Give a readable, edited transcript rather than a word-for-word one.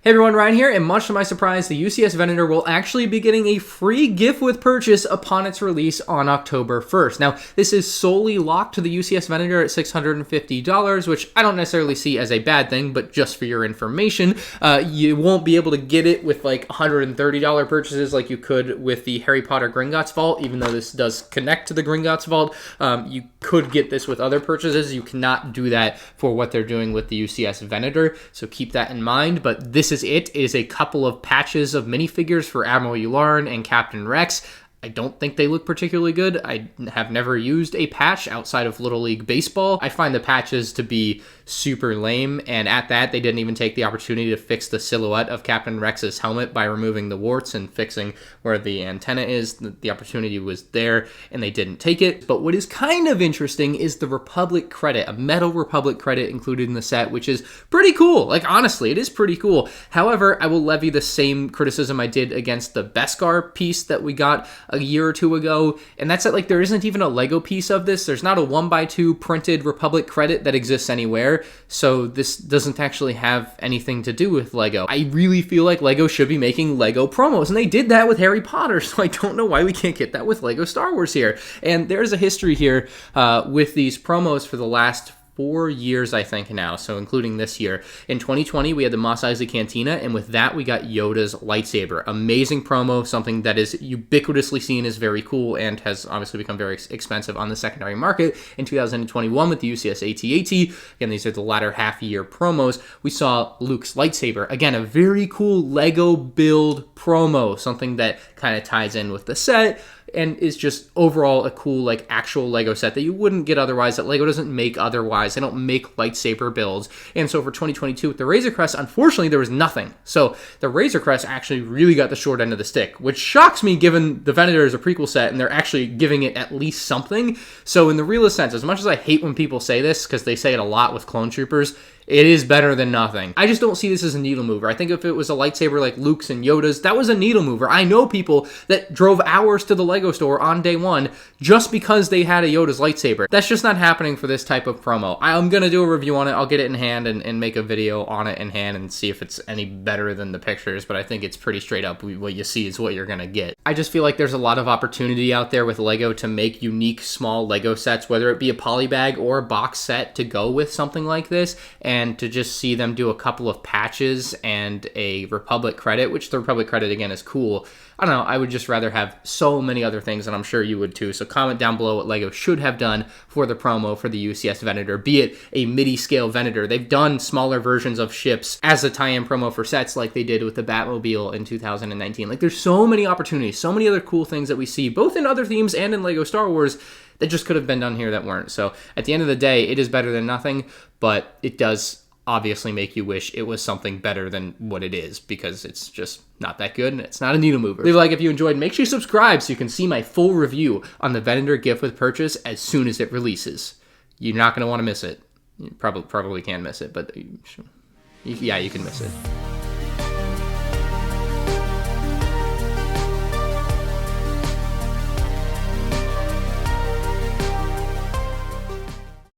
Hey everyone, Ryan here, and much to my surprise, the UCS Venator will actually be getting a free gift with purchase upon its release on October 1st. Now, this is solely locked to the UCS Venator at $650, which I don't necessarily see as a bad thing, but just for your information, you won't be able to get it with like $130 purchases like you could with the Harry Potter Gringotts Vault, even though this does connect to the Gringotts Vault. You could get this with other purchases. You cannot do that for what they're doing with the UCS Venator, so keep that in mind, but this is it. It is a couple of patches of minifigures for Admiral Yularen and Captain Rex. I don't think they look particularly good. I have never used a patch outside of Little League Baseball. I find the patches to be super lame, and at that, they didn't even take the opportunity to fix the silhouette of Captain Rex's helmet by removing the warts and fixing where the antenna is. The opportunity was there, and they didn't take it. But what is kind of interesting is the Republic credit, a metal Republic credit included in the set, which is pretty cool. Like, honestly, it is pretty cool. However, I will levy the same criticism I did against the Beskar piece that we got a year or two ago, and that's that, like, there isn't even a Lego piece of this. There's not a 1x2 printed Republic credit that exists anywhere, so this doesn't actually have anything to do with Lego. I really feel like Lego should be making Lego promos, and they did that with Harry Potter, so I don't know why we can't get that with Lego Star Wars here. And there's a history here with these promos for the last 4 years, I think, now, so including this year. In 2020, we had the Mos Eisley Cantina, and with that, we got Yoda's lightsaber. Amazing promo, something that is ubiquitously seen as very cool and has obviously become very expensive on the secondary market. In 2021, with the UCS AT-AT, again, these are the latter half-year promos, we saw Luke's lightsaber. Again, a very cool Lego build promo, something that kind of ties in with the set, and is just overall a cool, like, actual Lego set that you wouldn't get otherwise, that Lego doesn't make otherwise. They don't make lightsaber builds. And so for 2022 with the Razor Crest, unfortunately, there was nothing. So the Razor Crest actually really got the short end of the stick, which shocks me given the Venator is a prequel set and they're actually giving it at least something. So in the realest sense, as much as I hate when people say this, because they say it a lot with Clone Troopers, it is better than nothing. I just don't see this as a needle mover. I think if it was a lightsaber like Luke's and Yoda's, that was a needle mover. I know people that drove hours to the Lego store on day one just because they had a Yoda's lightsaber. That's just not happening for this type of promo. I'm going to do a review on it. I'll get it in hand and make a video on it in hand and see if it's any better than the pictures, but I think it's pretty straight up. What you see is what you're going to get. I just feel like there's a lot of opportunity out there with Lego to make unique small Lego sets, whether it be a polybag or a box set to go with something like this, and to just see them do a couple of patches and a Republic credit, which the Republic credit, again, is cool. I don't know, I would just rather have so many other things, and I'm sure you would too. So comment down below what Lego should have done for the promo for the UCS Venator, be it a MIDI-scale Venator. They've done smaller versions of ships as a tie-in promo for sets like they did with the Batmobile in 2019. Like, there's so many opportunities, so many other cool things that we see, both in other themes and in Lego Star Wars, that just could have been done here that weren't. So at the end of the day, it is better than nothing, but it does obviously make you wish it was something better than what it is, because it's just not that good and it's not a needle mover. Leave a like if you enjoyed. Make sure you subscribe so you can see my full review on the Venator gift with purchase as soon as it releases. You're not going to want to miss it. You probably can miss it, but yeah, you can miss it.